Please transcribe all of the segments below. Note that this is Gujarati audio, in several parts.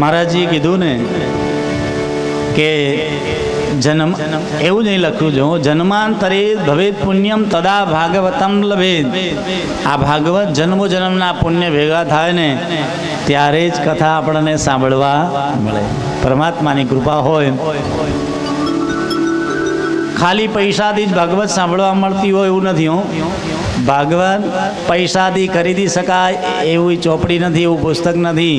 મહારાજજીએ કીધું ને કે જન્મ એવું નહીં લખ્યું જો જન્માંતરે ભવેદ પુણ્યમ તદા ભાગવતમ લભેદ. આ ભાગવત જન્મો જન્મના પુણ્ય ભેગા થાય ને ત્યારે જ કથા આપણને સાંભળવા મળે. પરમાત્માની કૃપા હોય. ખાલી પૈસાથી જ ભાગવત સાંભળવા મળતી હોય એવું નથી. ભાગવત પૈસાથી ખરીદી શકાય એવી ચોપડી નથી, એવું પુસ્તક નથી.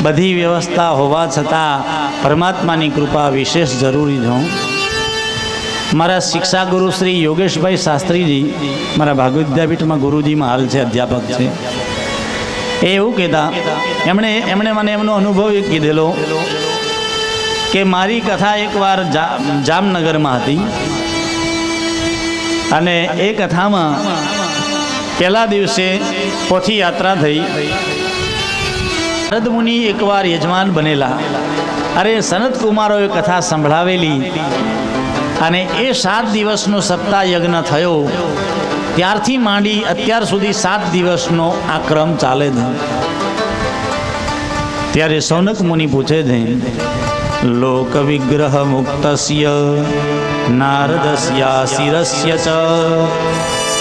બધી વ્યવસ્થા હોવા છતાં પરમાત્માની કૃપા વિશેષ જરૂરી છે. મારા શિક્ષા ગુરુ શ્રી યોગેશભાઈ શાસ્ત્રીજી મારા ભાગવત વિદ્યાપીઠમાં ગુરુજીમાં હાલ છે, અધ્યાપક છે. એ એવું કહેતા, એમણે મને એમનો અનુભવ એક કીધેલો કે મારી કથા એકવાર જામનગરમાં હતી અને એ કથામાં પહેલા દિવસે પોથી યાત્રા થઈ. નારદ મુનિ એકવાર યજમાન બનેલા. અરે સનત કુમારોએ કથા સંભળાવેલી અને એ 7 દિવસનો સપ્તાહ યજ્ઞ થયો. ત્યારથી માંડી અત્યાર સુધી 7 દિવસનો આ ક્રમ ચાલે છે. ત્યારે સૌનક મુનિ પૂછે છે, લોક વિગ્રહ મુક્તસ્ય નારદસ્યા શિરસ્ય ચ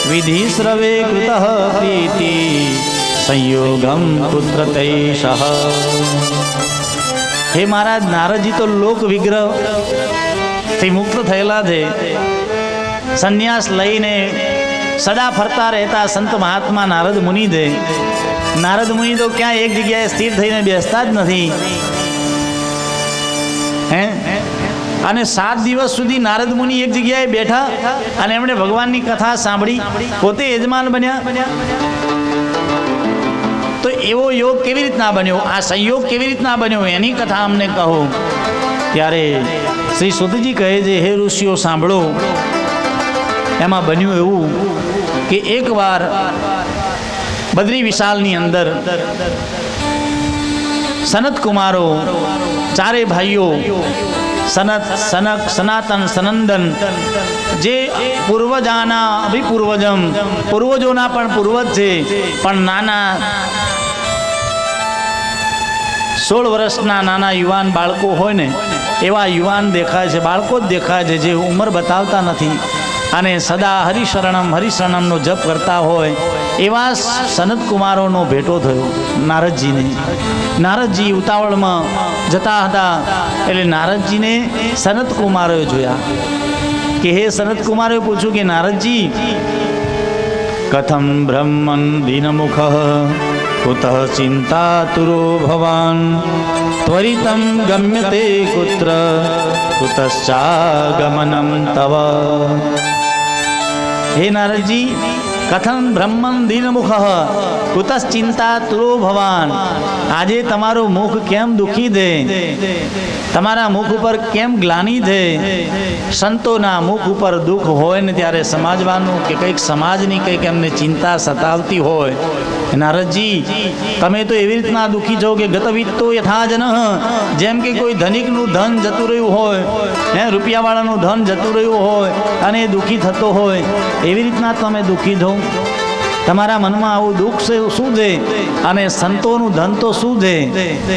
વિધિ શ્રવે કૃતઃ પ્રીતિ સંયોગમ પુત્ર તૈષ. હે મહારાજ, નારદજી તો લોક વિગ્રહ થી મુક્ત થયેલા છે. સંન્યાસ લઈને સદા ફરતા રહેતા સંત મહાત્મા નારદ મુનિ છે. નારદ મુનિ તો ક્યાં એક જગ્યાએ સ્થિર થઈને બેસતા જ નથી. અને 7 દિવસ સુધી નારદ મુનિ એક જગ્યાએ બેઠા અને એમણે ભગવાનની કથા સાંભળી, પોતે યજમાન બન્યા. તો એવો યોગ કેવી રીતના બન્યો, આ સંયોગ કેવી રીતના બન્યો, એની કથા અમને કહો. ત્યારે શ્રી સુતજી કહે છે, હે ઋષિઓ સાંભળો. એમાં બન્યું એવું કે એકવાર બદ્રી વિશાલની અંદર સનત કુમારો ચારે ભાઈઓ સનત, સનક, સનાતન, સનંદન, જે પૂર્વજાના અભિપૂર્વજમ, પૂર્વજોના પણ પૂર્વજ છે, પણ નાના 16 વર્ષના નાના યુવાન બાળકો હોય ને એવા યુવાન દેખાય છે, બાળકો જ દેખાય છે, જે ઉંમર બતાવતા નથી અને સદા હરિશરણમનો જપ કરતા હોય એવા સનત કુમારોનો ભેટો થયો નારદજીને. નારદજી ઉતાવળમાં જતા હતા એટલે નારદજીને સનત કુમારોએ જોયા. કે હે સનત કુમારોએ પૂછ્યું કે નારદજી, કથમ બ્રહ્મન દીનમુખ કુતઃ ચિંતાતુરો ભવાન ત્વરિતમ ગમ્યતે કુત્ર કુતશ્ચાગમનમ તવ. હે નારદજી, કથમ બ્રહ્મન દીનમુખ કુતશ્ચિંતા તુરો ભવાન. આજે તમારું મુખ કેમ દુઃખી છે, તમારા મુખ ઉપર કેમ ગ્લાની છે. સંતોના મુખ ઉપર દુઃખ હોય ને ત્યારે સમજવાનું કે કંઈક સમાજની કંઈક એમને ચિંતા સતાવતી હોય. નારદજી, તમે તો એવી રીતના દુઃખી છો કે ગતવિત્તો યથાજન, જેમ કે કોઈ ધનિકનું ધન જતું રહ્યું હોય, રૂપિયાવાળાનું ધન જતું રહ્યું હોય અને એ દુઃખી થતો હોય, એવી રીતના તમે દુઃખી છો. તમારા મનમાં આવું દુઃખ છે શું છે, અને સંતોનું ધન તો શું છે.